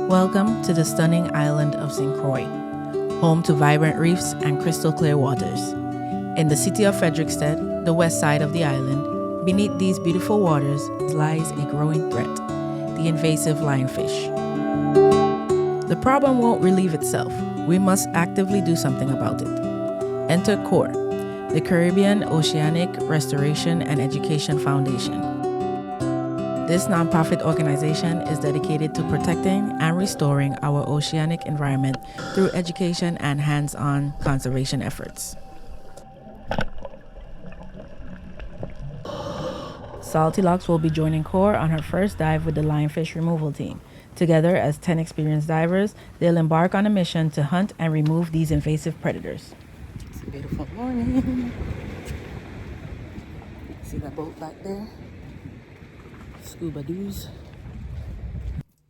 Welcome to the stunning island of St. Croix, home to vibrant reefs and crystal clear waters. In the city of Frederiksted, the west side of the island, beneath these beautiful waters lies a growing threat, the invasive lionfish. The problem won't relieve itself. We must actively do something about it. Enter CORE, the Caribbean Oceanic Restoration and Education Foundation. This nonprofit organization is dedicated to protecting and restoring our oceanic environment through education and hands-on conservation efforts. Salty Locs will be joining CORE on her first dive with the lionfish removal team. Together, as 10 experienced divers, they'll embark on a mission to hunt and remove these invasive predators. It's a beautiful morning. See that boat back there? Scuba doos.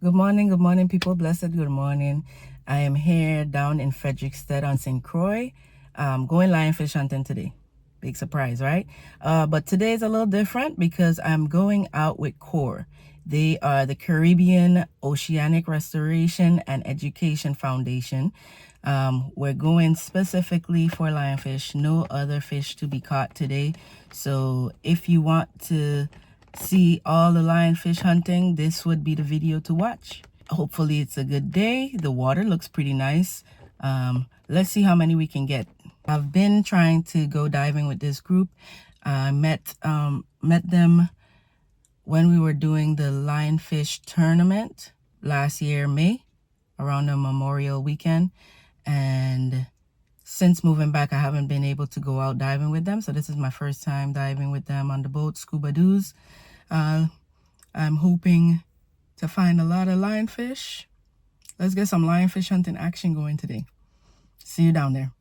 Good morning, people. Blessed good morning. I am here down in Frederiksted on St. Croix, going lionfish hunting today. Big surprise, right? But today is a little different because I'm going out with CORE. They are the Caribbean Oceanic Restoration and Education Foundation. We're going specifically for lionfish, no other fish to be caught today. So if you want to see all the lionfish hunting, this would be the video to watch. Hopefully it's a good day. The water looks pretty nice. Let's see how many we can get. I've been trying to go diving with this group. I met them when we were doing the lionfish tournament last year, May, around the Memorial weekend. And since moving back, I haven't been able to go out diving with them. So this is my first time diving with them on the boat, scuba doos. I'm hoping to find a lot of lionfish. Let's get some lionfish hunting action going today. See you down there.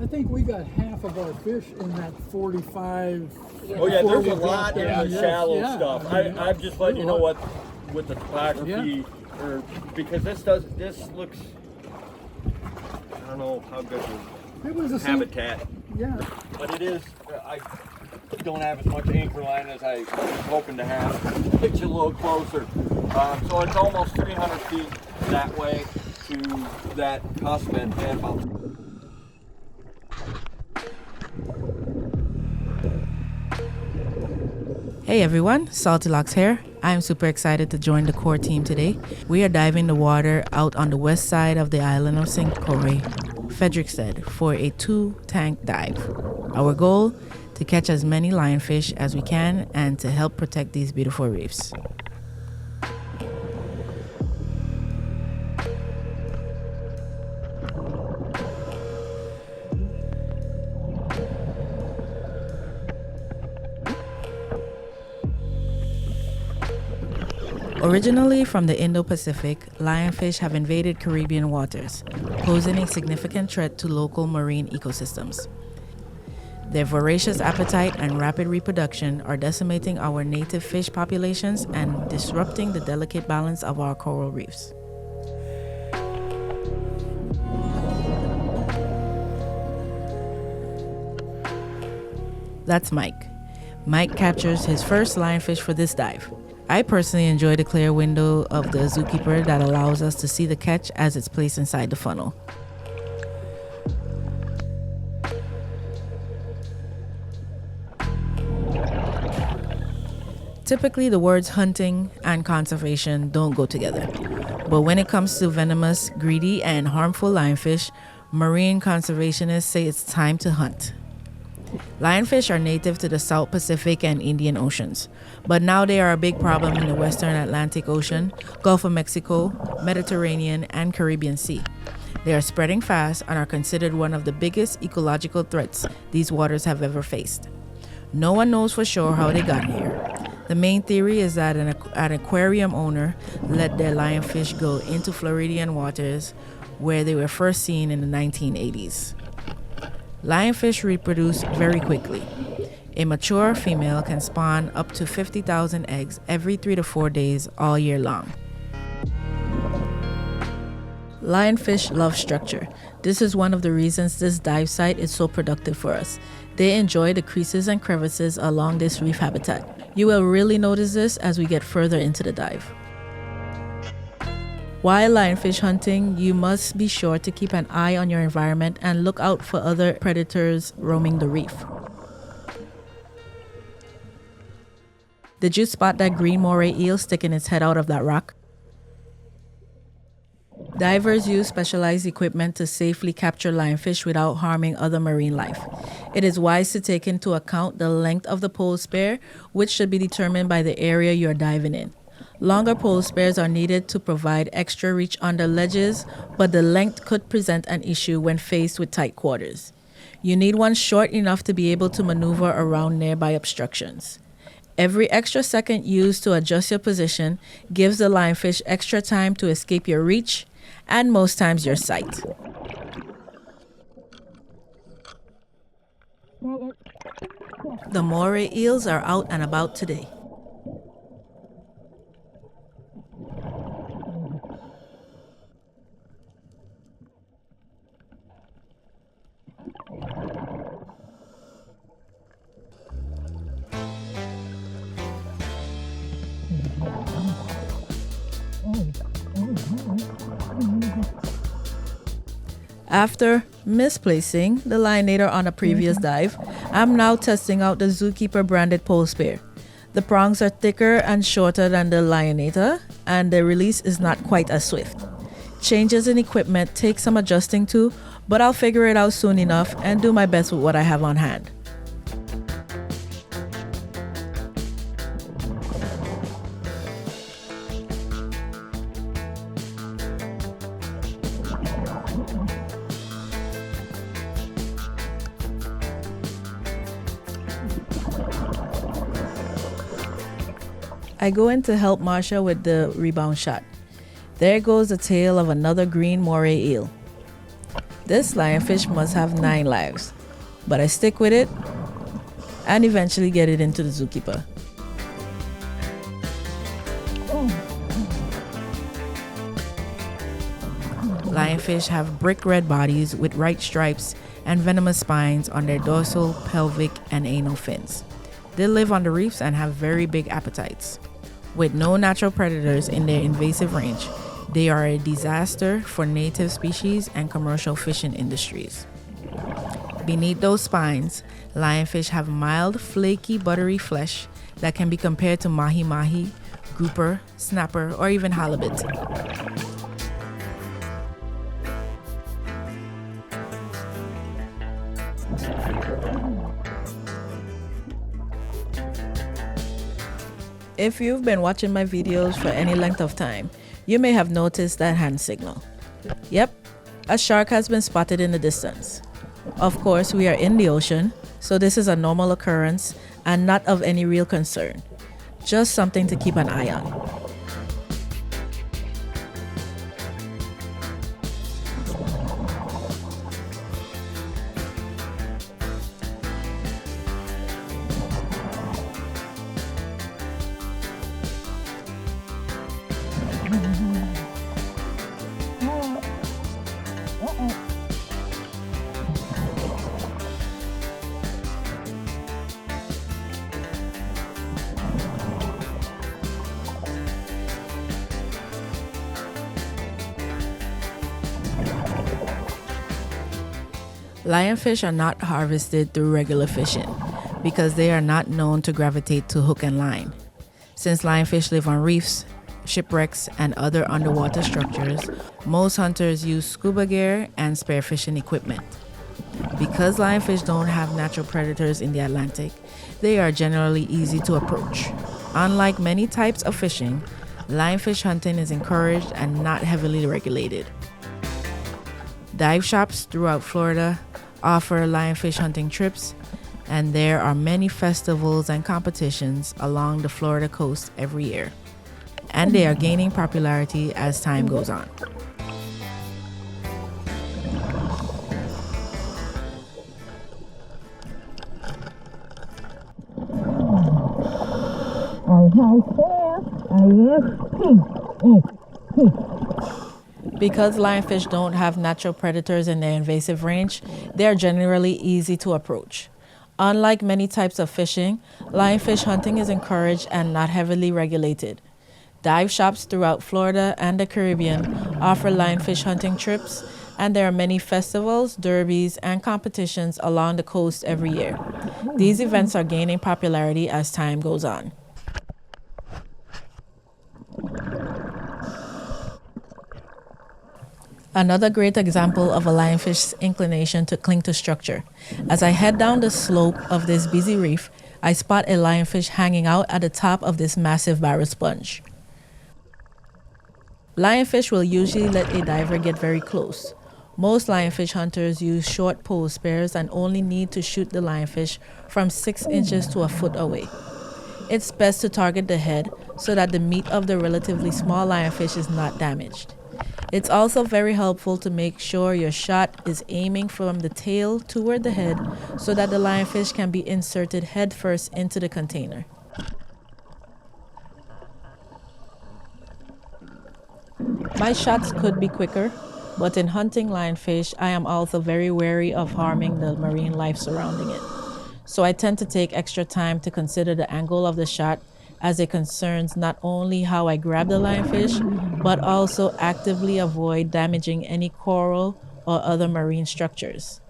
I think we got half of our fish in that 45. Oh yeah, there's a lot in the shallow stuff. I'm just letting you know what with the topography, or because this looks, I don't know how good it was a habitat. Yeah. But it is, I don't have as much anchor line as I was hoping to have. It's a little closer. So it's almost 300 feet that way to that cusp and about. Hey everyone, Salty Locs here. I'm super excited to join the CORE team today. We are diving the water out on the west side of the island of St. Croix, Frederiksted, for a 2-tank dive. Our goal, to catch as many lionfish as we can and to help protect these beautiful reefs. Originally from the Indo-Pacific, lionfish have invaded Caribbean waters, posing a significant threat to local marine ecosystems. Their voracious appetite and rapid reproduction are decimating our native fish populations and disrupting the delicate balance of our coral reefs. That's Mike. Mike captures his first lionfish for this dive. I personally enjoy the clear window of the zookeeper that allows us to see the catch as it's placed inside the funnel. Typically, the words hunting and conservation don't go together. But when it comes to venomous, greedy, and harmful lionfish, marine conservationists say it's time to hunt. Lionfish are native to the South Pacific and Indian Oceans, but now they are a big problem in the Western Atlantic Ocean, Gulf of Mexico, Mediterranean, and Caribbean Sea. They are spreading fast and are considered one of the biggest ecological threats these waters have ever faced. No one knows for sure how they got here. The main theory is that an aquarium owner let their lionfish go into Floridian waters where they were first seen in the 1980s. Lionfish reproduce very quickly. A mature female can spawn up to 50,000 eggs every 3 to 4 days all year long. Lionfish love structure. This is one of the reasons this dive site is so productive for us. They enjoy the creases and crevices along this reef habitat. You will really notice this as we get further into the dive. While lionfish hunting, you must be sure to keep an eye on your environment and look out for other predators roaming the reef. Did you spot that green moray eel sticking its head out of that rock? Divers use specialized equipment to safely capture lionfish without harming other marine life. It is wise to take into account the length of the pole spear, which should be determined by the area you're diving in. Longer pole spears are needed to provide extra reach under ledges, but the length could present an issue when faced with tight quarters. You need one short enough to be able to maneuver around nearby obstructions. Every extra second used to adjust your position gives the lionfish extra time to escape your reach and most times your sight. The moray eels are out and about today. After misplacing the lionator on a previous dive, I'm now testing out the Zookeeper branded pole spear. The prongs are thicker and shorter than the lionator, and the release is not quite as swift. Changes in equipment take some adjusting to, but I'll figure it out soon enough and do my best with what I have on hand. I go in to help Marsha with the rebound shot. There goes the tail of another green moray eel. This lionfish must have 9 lives, but I stick with it and eventually get it into the zookeeper. Lionfish have brick red bodies with white stripes and venomous spines on their dorsal, pelvic, and anal fins. They live on the reefs and have very big appetites. With no natural predators in their invasive range, they are a disaster for native species and commercial fishing industries. Beneath those spines, lionfish have mild, flaky, buttery flesh that can be compared to mahi-mahi, grouper, snapper, or even halibut. If you've been watching my videos for any length of time, you may have noticed that hand signal. Yep, a shark has been spotted in the distance. Of course, we are in the ocean, so this is a normal occurrence and not of any real concern. Just something to keep an eye on. Lionfish are not harvested through regular fishing because they are not known to gravitate to hook and line. Since lionfish live on reefs, shipwrecks, and other underwater structures, most hunters use scuba gear and spearfishing equipment. Because lionfish don't have natural predators in the Atlantic, they are generally easy to approach. Unlike many types of fishing, lionfish hunting is encouraged and not heavily regulated. Dive shops throughout Florida offer lionfish hunting trips, and there are many festivals and competitions along the Florida coast every year. And they are gaining popularity as time goes on. Because lionfish don't have natural predators in their invasive range, they are generally easy to approach. Unlike many types of fishing, lionfish hunting is encouraged and not heavily regulated. Dive shops throughout Florida and the Caribbean offer lionfish hunting trips, and there are many festivals, derbies, and competitions along the coast every year. These events are gaining popularity as time goes on. Another great example of a lionfish's inclination to cling to structure. As I head down the slope of this busy reef, I spot a lionfish hanging out at the top of this massive barrel sponge. Lionfish will usually let a diver get very close. Most lionfish hunters use short pole spears and only need to shoot the lionfish from 6 inches to a foot away. It's best to target the head so that the meat of the relatively small lionfish is not damaged. It's also very helpful to make sure your shot is aiming from the tail toward the head so that the lionfish can be inserted head first into the container. My shots could be quicker, but in hunting lionfish, I am also very wary of harming the marine life surrounding it. So I tend to take extra time to consider the angle of the shot, as it concerns not only how I grab the lionfish, but also actively avoid damaging any coral or other marine structures.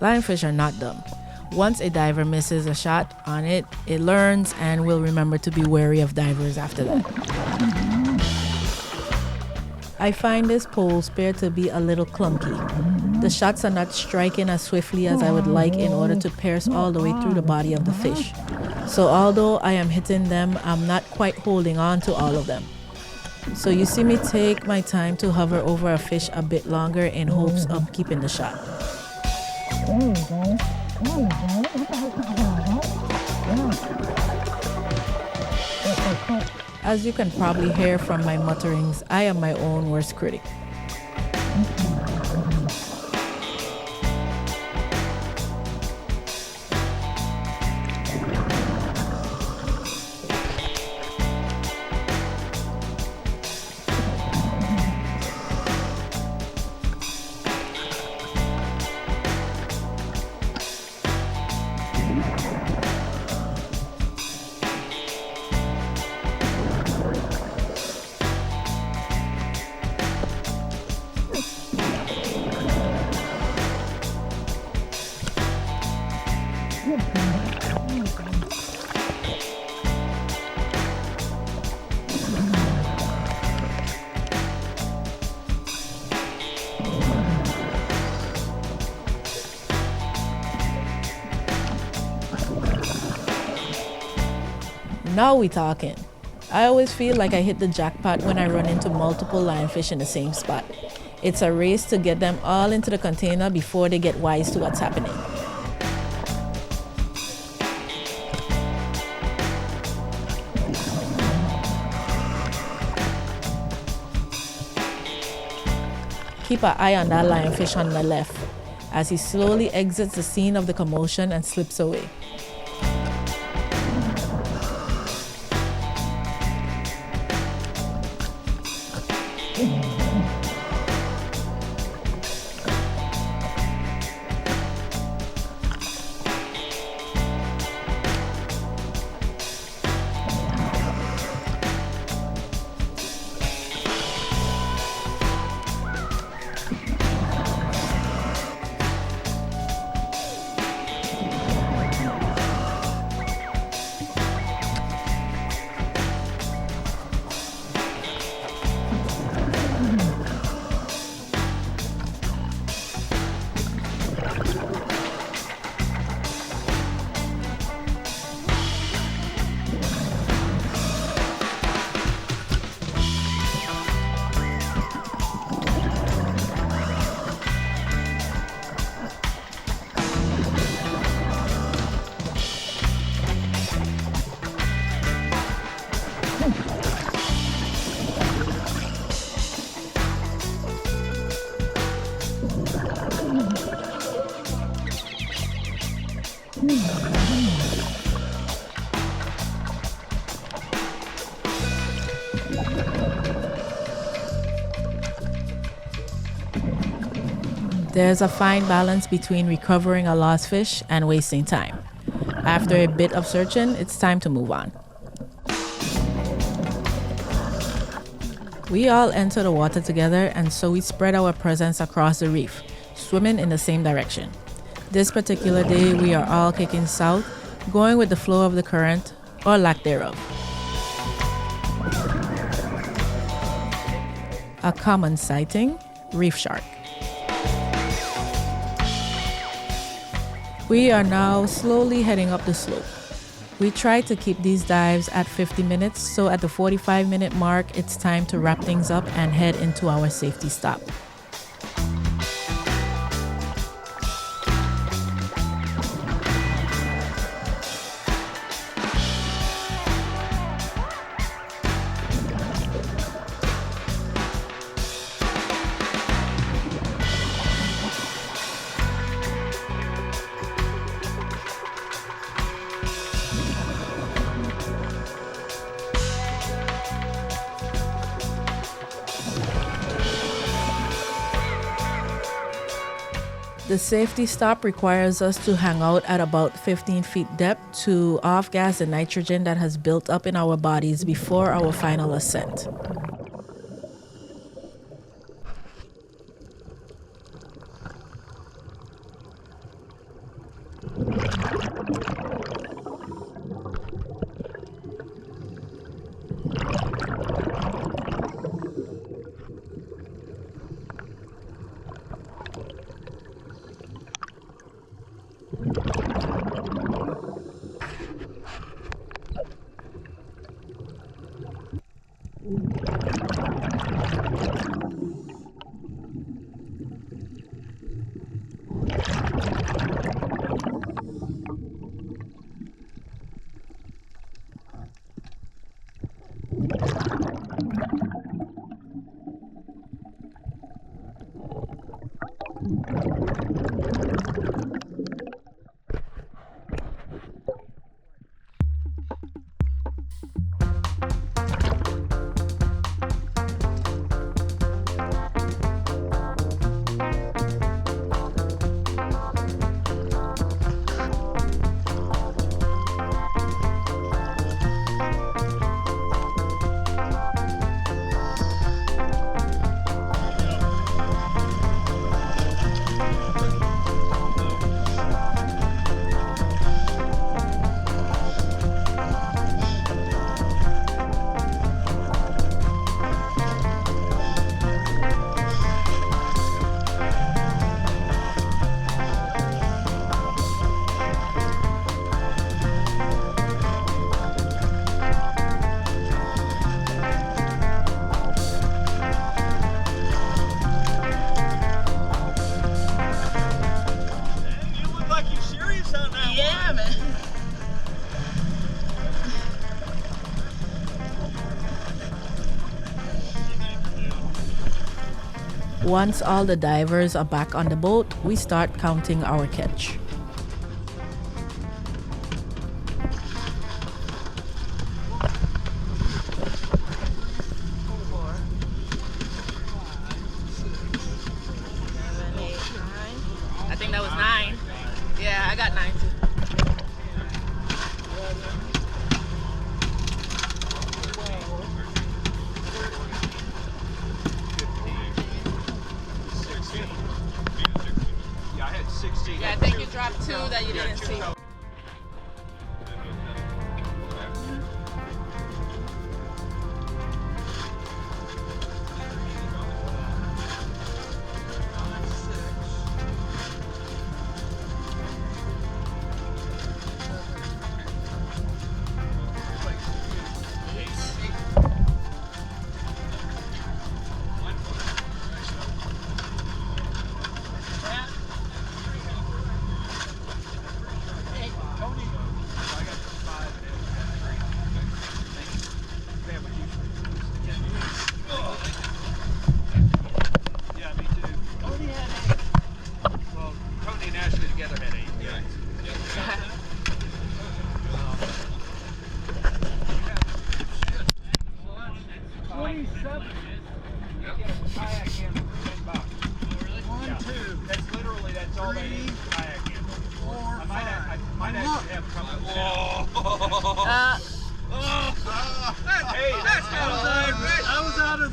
Lionfish are not dumb. Once a diver misses a shot on it, it learns and will remember to be wary of divers after that. I find this pole spear to be a little clunky. The shots are not striking as swiftly as I would like in order to pierce all the way through the body of the fish. So although I am hitting them, I'm not quite holding on to all of them. So you see me take my time to hover over a fish a bit longer in hopes of keeping the shot. As you can probably hear from my mutterings, I am my own worst critic. Now we talking. I always feel like I hit the jackpot when I run into multiple lionfish in the same spot. It's a race to get them all into the container before they get wise to what's happening. Keep an eye on that lionfish on the left as he slowly exits the scene of the commotion and slips away. There's a fine balance between recovering a lost fish and wasting time. After a bit of searching, it's time to move on. We all enter the water together, and so we spread our presence across the reef, swimming in the same direction. This particular day, we are all kicking south, going with the flow of the current, or lack thereof. A common sighting, reef shark. We are now slowly heading up the slope. We try to keep these dives at 50 minutes, so at the 45-minute mark, it's time to wrap things up and head into our safety stop. The safety stop requires us to hang out at about 15 feet depth to off-gas the nitrogen that has built up in our bodies before our final ascent. Once all the divers are back on the boat, we start counting our catch. I think that was 9. Yeah, I got 9 too. Yeah, I think you dropped 2 that you didn't see.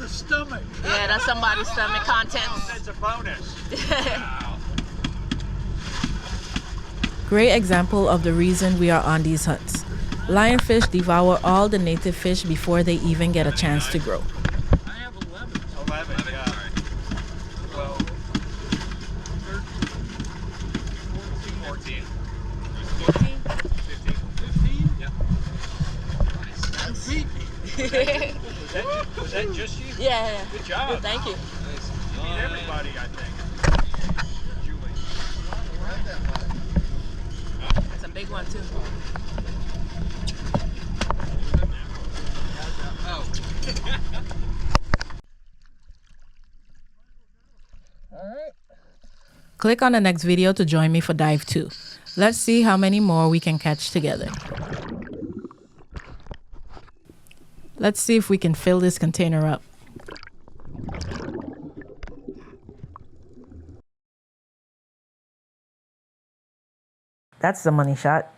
the stomach. Yeah, that's somebody's stomach contents. That's a bonus. Great example of the reason we are on these hunts. Lionfish devour all the native fish before they even get a chance to grow. I have 11. 11, yeah. 12, 13, 14. 14? 15? Yep. Nice. Beat me. Was that just you? Yeah. Good job. Good, thank you. You beat everybody, I think. Julie. That's a big one too. Click on the next video to join me for dive 2. Let's see how many more we can catch together. Let's see if we can fill this container up. That's the money shot.